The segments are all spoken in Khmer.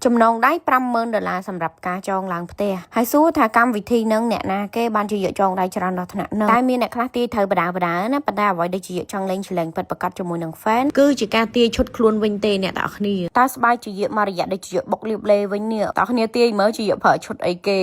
ចំណងដៃ$50,000សម្រាប់ការចងឡើងផ្ទះហើយសួរថាកម្មវិធីនឹងអ្នកណាគេបានជាយកចងដៃច្រើនដល់ថ្នាក់នោះតែមានអ្នកខ្លះទាយត្រូវបដាណាប៉ុន្តែអ្វីដែលជាយកចង់លេងឆ្លែងពិតប្រកបជាមួយនឹង fan គឺជាការទាយឈុតខ្លួនវិញទេអ្នកទាំងអស់គ្នាតើស្បែកជាយកមករយៈដែលជាយកបុកលៀបលេវិញនេះតើគ្នាទាយមើលជាយកប្រើឈុតអីគេ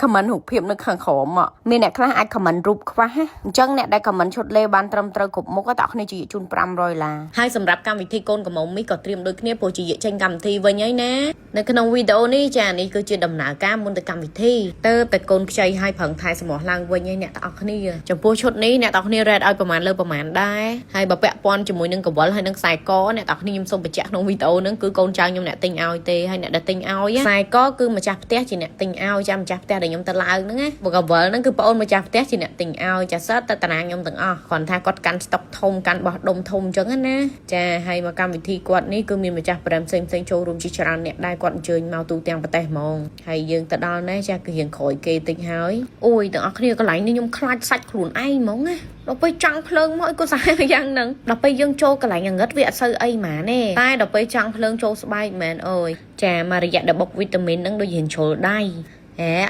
comment រូបភាពនៅខាងក្រោមមានអ្នកខ្លះអាច comment រូបខ្វះអញ្ចឹងអ្នកដែល comment ឈុតលេបានត្រឹមត្រូវគ្រប់មុខតើគ្នាជាយកជូន$500ហើយសម្រាប់កម្មវិធីកូនកំមុំនេះក៏ត្រៀមដូចគ្នាព្រោះជាយកចេញកម្មវិធីវិញហើយណានៅក្នុងវីដេអូនេះចានេះគឺជាដំណើរការមុនទៅកម្មវិធីទៅតែកូនខ្ចីឲ្យប្រឹងថែសម្រស់ឡើងវិញហើយអ្នកទាំងអស់គ្នាចំពោះឈុតនេះអ្នកទាំងអស់គ្នារ៉េតឲ្យប្រហែលលើប្រហែលដែរហើយបើពាក់ព័ន្ធជាមួយនឹងកវលហើយនឹងខ្សែកអ្នកទាំងអស់គ្នាខ្ញុំសូមបញ្ជាក់ក្នុងវីដេអូហ្នឹងគឺកូនចៅខ្ញុំអ្នកទិញឲ្យទេហើយអ្នកដែលទិញឲ្យខ្សែកគឺម្ចាស់ផ្ទះជាអ្នកទិញឲ្យចាំម្ចាស់ផ្ទះដែលខ្ញុំទៅឡើងហ្នឹងណាបើកវលហ្នឹងគឺប្អូនម្ចាស់ផ្ទះជាអ្នកទិញឲ្យចាសិតទៅតារាខ្ញុំទាំងអស់គ្រាន់ថាគាត់កាន់ស្តុកធំកាន់បោះដុំធំអញ្ចឹងណាចាហើយមកកម្មវិធីគាត់នេះគឺមានម្ចាស់ប្រេមផ្សេងចូលរួមជាច្រើនអ្នកដែរគាត់អញ្ជើញមកទូទាំងប្រទេសហ្មងហើយយើងទៅដល់ណាចាគឺរៀងក្រោយគេតិចហើយអូយទាំងអស់គ្នាកន្លែងនេះខ្ញុំខ្លាចសាច់ខ្លួនឯងហ្មងណាដល់ពេលចង់ភ្លើងមកអីក៏សាហាវយ៉ាងហ្នឹងដល់ពេលយើងចូលកន្លែងងឹតវាអត់សូវអីហ្មងទេតែដល់ពេលចង់ភ្លើងចូលស្បែកមែនអើយចាមករយៈដែលបុកវីតាមីនហ្នឹងដូចរៀងជ្រុលដៃ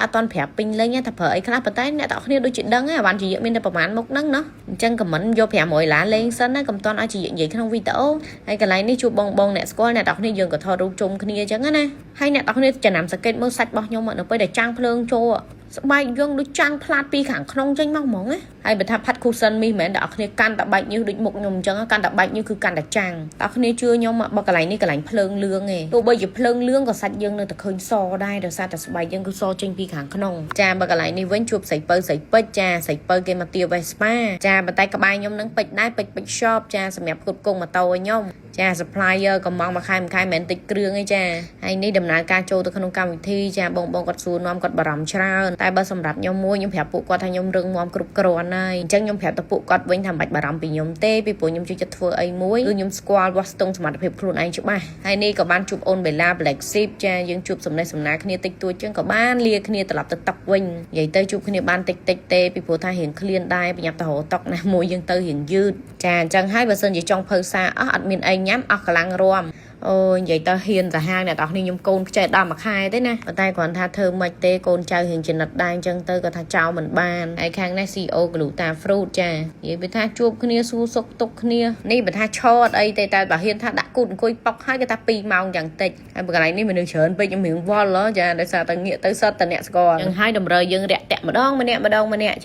អត់តន់ប្រាប់ពេញលេញថាប្រើអីខ្លះប៉ុន្តែអ្នកទាំងគ្នាដូចជាដឹងបានជាយកមានតែប្រហែលមុខហ្នឹងណាអញ្ចឹងខមមិនយក$500លេងសិនណាកុំតន់ឲ្យជានិយាយក្នុងវីដេអូហើយកន្លែងនេះជួបបងអ្នកស្គាល់អ្នកទាំងគ្នាយើងក៏ថតរូបជុំគ្នាអញ្ចឹងណាហើយអ្នកទាំងគ្នាចំណាំសង្កេតមើលសាច់របស់ខ្ញុំនៅពេលដែលចាំងភ្លើងចូលស្បែកយើងដូចចាំងផ្លាតពីខាងក្នុងចេញមកហ្មងណាហើយបើថាផាត់គូសិនមីមែនតែអ្នកគ្នាកាន់តែបែកញើសដូចមុខខ្ញុំអញ្ចឹងកាន់តែបែកញើសគឺកាន់តែចាំងអ្នកគ្នាជឿខ្ញុំបើកន្លែងនេះកន្លែងភ្លើងលឿងឯងទោះបីជាភ្លើងលឿងក៏សាច់យើងនៅតែឃើញសដែរដោយសារតែស្បែកយើងគឺសចេញពីខាងក្នុងចាបើកន្លែងនេះវិញជួបស្រីពៅស្រីពេជ្រចាស្រីពៅគេមកទាវេស្ប៉ាចាប៉ុន្តែក្បែរខ្ញុំនឹងពេជ្រដែរពេជ្រ shop ចាសម្រាប់គ្រប់គង់ម៉ូតូឲ្យខ្ញុំចា supplier កំងមួយខែមិនមែនតិចគ្រឿងឯងចាហើយនេះដំណើរការចូលទៅក្នុងកម្មវិធីចាបងគាត់សួរនាំគាត់បារម្ភច្រើនតែបើសម្រាប់ខ្ញុំខ្ញុំប្រាប់ពួកគាត់ថាខ្ញុំរឹងមាំគ្រប់គ្រាន់ហើយអញ្ចឹងខ្ញុំប្រាប់ទៅពួកគាត់វិញថាមិនបាច់បារម្ភពីខ្ញុំទេពីព្រោះខ្ញុំជឿចិត្តធ្វើអីមួយគឺខ្ញុំស្គាល់វាស់ស្ទង់សមត្ថភាពខ្លួនឯងច្បាស់ហើយនេះក៏បានជួបអូនបេឡា Black Sheep ចាយើងជួបសំណេះសំណាលគ្នាតិចតួចចឹងក៏បានលាគ្នាត្រឡប់ទៅតុកវិញនិយាយទៅជួបគ្នាបានតិចទេពីព្រោះថារៀងឃ្លានដែរប្រញាប់ទៅរកតុកណាមួយយើងទៅរៀងយឺតចាអញ្ចឹងហើយបើសិនជាចង់ភៅសារអត់មានអីញ៉ាំអស់កម្លាំងរាំអូនិយាយទៅហ៊ានសាហាវអ្នកទាំងខ្ញុំកូនខ្ចីដល់មួយខែទេណាប៉ុន្តែគ្រាន់ថាធ្វើមិនទេកូនចៅរៀងចំណិតដែរអញ្ចឹងទៅក៏ថាចោលមិនបានហើយខាងនេះ CEO Gluta Fruit ចានិយាយពីថាជួបគ្នាសួរសុខទុក្ខគ្នានេះបើថាឈរអត់អីទេតែបើហ៊ានថាដាក់គូតអង្គុយប៉ុកហើយគេថា2ម៉ោងយ៉ាងតិចហើយបើកន្លែងនេះមនុស្សច្រើនពេកខ្ញុំរៀងវល់ចាដោយសារតែងាកទៅសតតែអ្នកស្គាល់អញ្ចឹងហើយតម្រូវយើងរាក់តាក់ម្ដងម្នាក់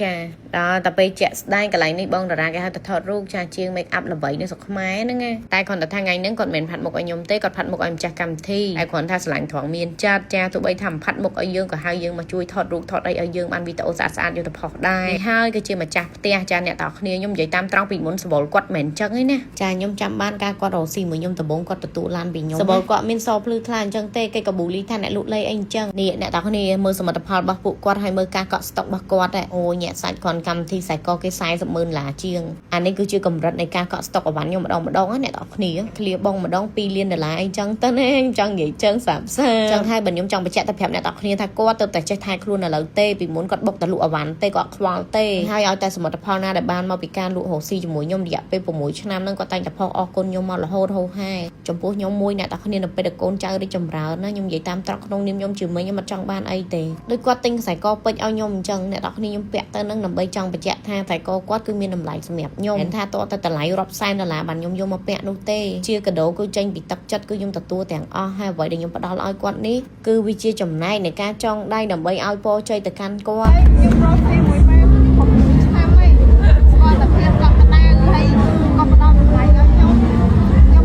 ចាដល់តែពេលជាក់ស្ដែងកន្លែងនេះបងតារាគេហៅថាថតរូបចាជាង make up ល្បីនៅស្រុកខ្មែរហ្នឹងណាតែគ្រាន់តែថាថ្ងៃហ្នឹងគាត់មិនផាត់មុខឲ្យខ្ញុំទេគាត់ផាត់មុខឲ្យម្ចាស់កម្មវិធីហើយគ្រាន់ថាស្រឡាញ់ត្រង់មានចាត់ចាទោះបីថាមិនផាត់មុខឲ្យយើងក៏ហៅយើងមកជួយថតរូបថតអីឲ្យយើងបានវីដេអូស្អាតយកទៅផុសដែរហើយក៏ជាម្ចាស់ផ្ទះចាអ្នកទាំងគ្នាខ្ញុំនិយាយតាមត្រង់ពីមុនសវលគាត់មិនអញ្ចឹងទេណាចាខ្ញុំចាំបានការគាត់រកស៊ីមួយខ្ញុំដំបូងគាត់ទទួលឡានពីខ្ញុំសវលគាត់មានសភ្លឺថ្លាអញ្ចឹងទេគេក៏ប៊ូលីថាអ្នកលក់លេអីអញ្ចឹងនេះអ្នកទាំងគ្នាមើលសមិទ្ធផលរបស់ពួកគាត់ហើយមើលការកក់ស្តុករបស់គាត់អូញាក់សាច់គាត់កម្មវិធីខ្សែកគេ$40,000ឡាជាងអានេះគឺជាកម្រិតនៃការកក់ស្តុកអវ៉ាន់ខ្ញុំម្ដងអ្នកទាំងគ្នាឃ្លាបងម្ដង$2លានអីចឹងទៅណាចង់និយាយចឹងសាបសាចឹងហើយបើខ្ញុំចង់បញ្ជាក់ទៅប្រាប់អ្នកទាំងគ្នាថាគាត់ទៅតែចេះថែខ្លួនឥឡូវទេពីមុនគាត់បុកតែលក់អវ៉ាន់ទេគាត់ខ្វល់ទេហើយឲ្យតែសមិទ្ធផលណាដែលបានមកពីការលក់រស់ស៊ីជាមួយខ្ញុំរយៈពេល6ឆ្នាំហ្នឹងគាត់តែងតែផុសអរគុណខ្ញុំមករហូតហូរហែចំពោះខ្ញុំមួយអ្នកទាំងគ្នានៅពេលដែលកូនចៅរីកចម្រើនណាខ្ញុំនិយាយតាមត្រង់ក្នុងនាមខ្ញុំជាមិញខ្ញុំអត់ចង់បានអីទេដូចគាត់ទិញខ្សែកពេជ្រឲ្យខ្ញុំអញ្ចឹងអ្នកទាំងគ្នាខ្ញុំពាក់ទៅនឹងដើម្បីចង់បញ្ជាក់ថាខ្សែកគាត់គឺមានតម្លៃសម្រាប់ខ្ញុំមិនថាតតែតម្លៃរាប់សែនដុល្លារបានខ្ញុំយកមកពាក់នោះទេជាកាដូគឺចេញពីទឹកចិត្តគឺខ្ញុំទទួលទាំងអស់ហើយអ្វីដែលខ្ញុំផ្ដល់ឲ្យគាត់នេះគឺវាជាចំណែកនៃការចងដៃដើម្បីឲ្យពរជ័យទៅកាន់គាត់ខ្ញុំរស់ស៊ីមួយម៉ែខ្ញុំឆ្នាំហីស្គាល់តែភាពកក់កណ្ដាលហើយក៏ផ្ដល់តម្លៃឲ្យខ្ញុំ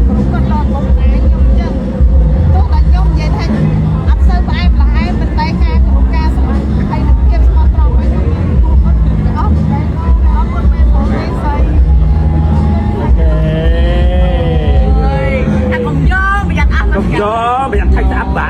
គ្រប់គាត់ដល់បងតាខ្ញុំអញ្ចឹងទោះតែខ្ញុំនិយាយថាអត់សូវផ្អែមល្ហែមប៉ុន្តែការគ្រប់ការសម្រាប់ហើយនឹងភាពស្មោះត្រង់ឲ្យខ្ញុំគាត់អស់តែអរគុណមែនបងស្រីCông gió bây giờ thầy đã bả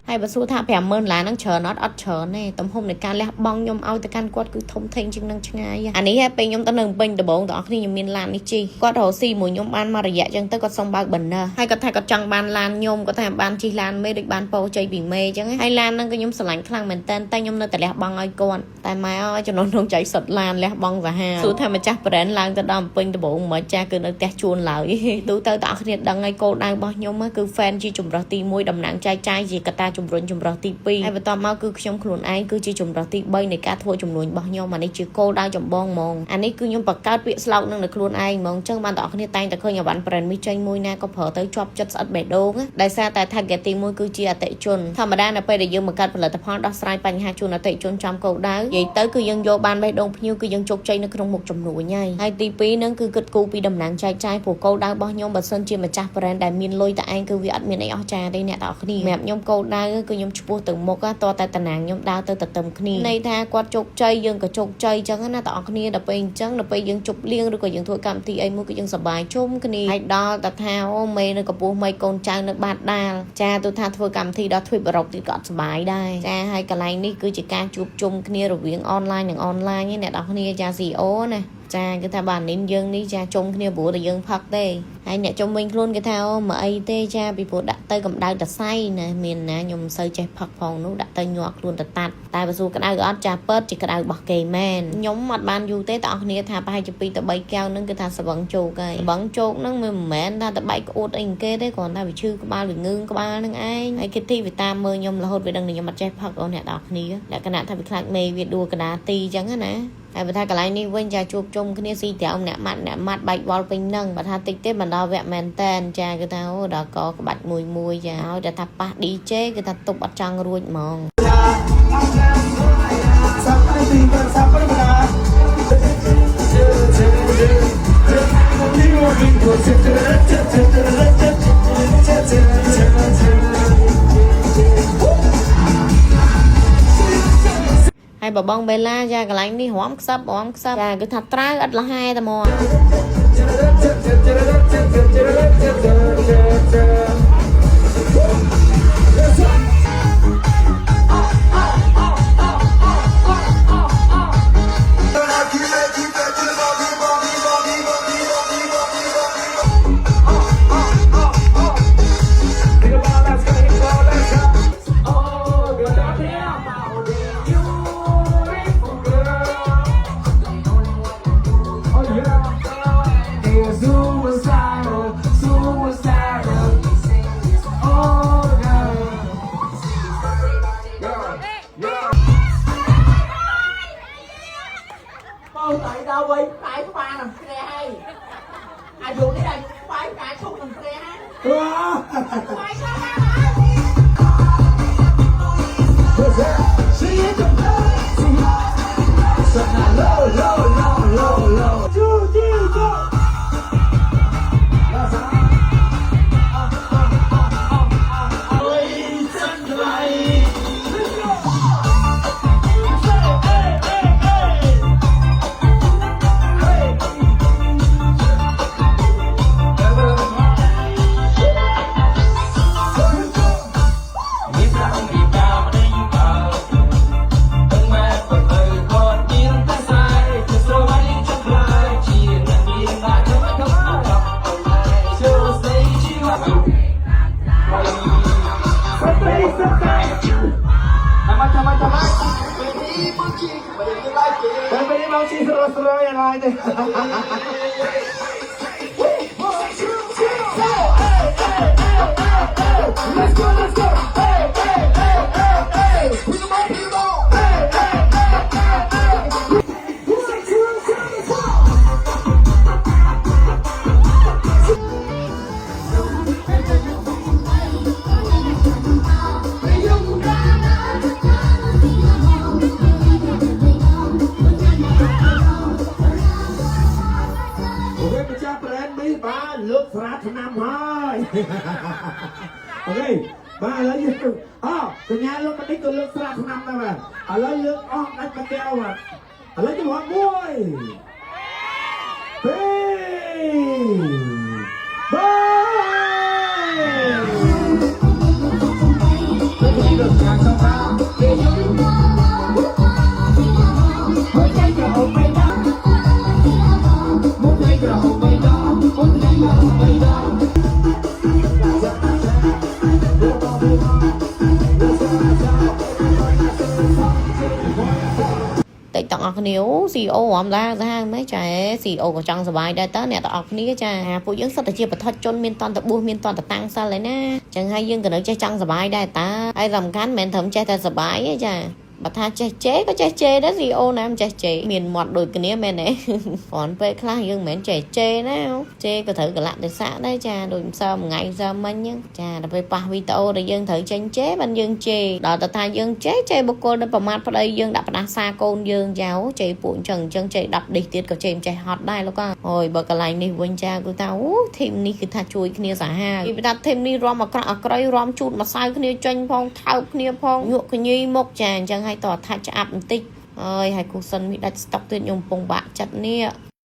ហើយបើសួរថា50000ឡានហ្នឹងច្រើនអត់ច្រើនទេទំហំនៃការលះបង់ខ្ញុំឲ្យទៅកាន់គាត់គឺធំធេងជាងនឹងឆ្ងាយអានេះពេលខ្ញុំទៅនៅពេញដំបងទាំងអស់គ្នាខ្ញុំមានឡាននេះជីគាត់រកស៊ីមួយខ្ញុំបានមករយៈចឹងទៅគាត់សុំបើកបណ្ណាហើយគាត់ថាគាត់ចង់បានឡានខ្ញុំគាត់ថាបានជិះឡានមេដូចបានពោជ័យពីមេចឹងហើយឡានហ្នឹងក៏ខ្ញុំស្រឡាញ់ខ្លាំងមែនតើខ្ញុំនៅតែលះបង់ឲ្យគាត់តែម៉ែអើយចំណូលក្នុងចៃសុតឡានលះបង់សាហាវសួរថាម្ចាស់ brand ឡើងទៅដល់ពេញដំបងមិនចាស់គឺនៅផ្ទះជួនឡើយទូទៅទាំងអស់គ្នាដឹងហើយកូនដៅរបស់ខ្ញុំគឺ fan ជាចម្រោះទី1តំណាងចែកចាយជាកត្តាជំរុញចម្រោះទី2ហើយបន្ទាប់មកគឺខ្ញុំខ្លួនឯងគឺជាចម្រោះទី3នៃការធ្វើចំនួនរបស់ខ្ញុំអានេះជាគោលដៅចម្បងហ្មងអានេះគឺខ្ញុំបង្កើតពាក្យស្លោកនឹងនៅខ្លួនឯងហ្មងអញ្ចឹងបានទាំងអស់គ្នាតែងតែឃើញអវ៉ាន់ brand មីចេញមួយណាក៏ប្រើទៅជាប់ចិត្តស្អិតបេះដូងដោយសារតែ target ទី1គឺជាអតិជនធម្មតានៅពេលដែលយើងបង្កើតផលិតផលដោះស្រាយបញ្ហាជូនអតិជនចំគោលដៅនិយាយទៅគឺយើងយកបានបេះដូងភ្ញៀវគឺយើងជោគជ័យនៅក្នុងមុខចំនួនហើយទី2នឹងគឺគិតគូរពីតំណែងចែកចាយព្រោះគោលដៅរបស់ខ្ញុំបើសិនជាម្ចាស់ brand ដែលមានលុយតែឯងគឺវាអត់មានអីអស្ចារ្យទេអ្នកទាំងអស់គ្នាសម្រាប់ខ្ញុំគោលដៅគឺខ្ញុំឈ្មោះទៅមុខតតែតំណែងខ្ញុំដើរទៅទទឹមគ្នាន័យថាគាត់ជោគជ័យយើងក៏ជោគជ័យអញ្ចឹងណាទាំងអស់គ្នាដល់ពេលអញ្ចឹងដល់ពេលយើងជប់លៀងឬក៏យើងធ្វើកម្មវិធីអីមួយគឺយើងសប្បាយជុំគ្នាហើយដល់តែថាអូមេនៅកំពស់មីកូនចៅនៅបាតដាលចាទូថាធ្វើកម្មវិធីដល់ទ្វីបអឺរ៉ុបទៀតក៏អត់សប្បាយដែរចាហើយកន្លែងនេះគឺជាការជួបជុំគ្នារវាងអនឡាញនិងអនឡាញអ្នកទាំងអស់គ្នាចា CEO ណាចាគឺថាបាននេះយើងនេះចាជុំគ្នាព្រោះតែយើងផឹកទេហើយអ្នកជុំវិញខ្លួនគេថាអូមកអីទេចាពីព្រោះដាក់ទៅកម្ដៅតសៃណាមានណាខ្ញុំមិនសូវចេះផឹកផងនោះដាក់ទៅញាក់ខ្លួនទៅតាត់តែបើសួរក្តៅអត់ចាពើជាក្តៅរបស់គេមែនខ្ញុំអត់បានយូរទេតែអស់គ្នាថាប្រហែលជា2ទៅ3កែវហ្នឹងគឺថាស្វឹងជោគហើយស្វឹងជោគហ្នឹងមិនមែនថាតែបែកក្អួតអីគេទេគ្រាន់តែវាឈឺក្បាលវាងឿងក្បាលហ្នឹងឯងហើយគេទីវាតាមមើលខ្ញុំរហូតវាដឹងថាខ្ញុំអត់ចេះផឹកអូអ្នកទាំងអស់គ្នាលក្ខណៈថាវាខ្លាចមេវាដួលកដាទីអញ្ចឹងណាហើយបើថាកន្លែងនេះវិញចាជួបជុំគ្នាស៊ីត្រោមអ្នកម៉ាត់បែកវល់ពេញនឹងបើថាតិចទេបណ្ដោះវគ្គមែនតែនចាគឺថាអូដល់កក្បាច់មួយចាហើយតែថាប៉ះ DJ គឺថាទប់អត់ចង់រួចហ្មងហើយបបងបេឡាចាកន្លែងនេះរំខ្សឹបចាគឺថាត្រាវអត់លះហែតែមកtại đâu vậy phải của ba nằm xe hay dù đi đây phải cả xuống nằm xe ha Baby đi bao chi sơ ya lại đây. Let's go, let's go. Hey, hey, hey, hey, hey. Put them on, put them on. Hey, hey, hey, hey, hey. លើកស្រាឆ្នាំហើយអូខេបាទឥឡូវយើងកញ្ញាលោកមកនេះក៏លើកស្រាឆ្នាំដែរបាទឥឡូវលើកអស់ដាច់បាត់កែវបាទឥឡូវជំហាន1 2 3បាទ គ្នាអូ CEO រំដាmấy trái CEO ក៏ចង់សុបាយដែរតើអ្នកទាំងអស់គ្នាចាពួកយើងសិតតែជាបឋិតជនមានតន្តបួសមានតន្តតាំងសិលឯណាចឹងហើយយើងក៏នៅចេះចង់សុបាយដែរតើហើយសំខាន់មិនមែនត្រឹមចេះតែសុបាយទេចាបើថាចេះជេក៏ចេះជេដែរ CEO ណាមិនចេះជេមានមាត់ដូចគ្នាមែនទេគ្រាន់ពេលខ្លះយើងមិនមែនចេះជេណាជេក៏ត្រូវកលៈទេសៈដែរចាដូចម្សិលមួយថ្ងៃម្សិលមិញហ្នឹងចាដល់ពេលប៉ះវីដេអូដែលយើងត្រូវចេញជេបានយើងជេដល់តែថាយើងជេបុគ្គលដែលប្រមាថប្តីយើងដាក់ផ្ដាសាកូនយើងចៅជេពួកអញ្ចឹងជេ10ឌីសទៀតក៏ជេមិនចេះហត់ដែរលោកអូយបើកន្លែងនេះវិញចាគឺថាអូធីមនេះគឺថាជួយគ្នាសាហាវពីថាធីមនេះរំអាក្រក់អាក្រៃរំជូតម្សៅគ្នាចេញផងថើបគ្នាផងញក់កញីមកចាអញ្ចឹងហើយតោះថាច់ឆ្អាប់បន្តិចអើយហើយគូសិនមានដាច់ស្តុកទៀតខ្ញុំពងបាក់ចិត្តនេះ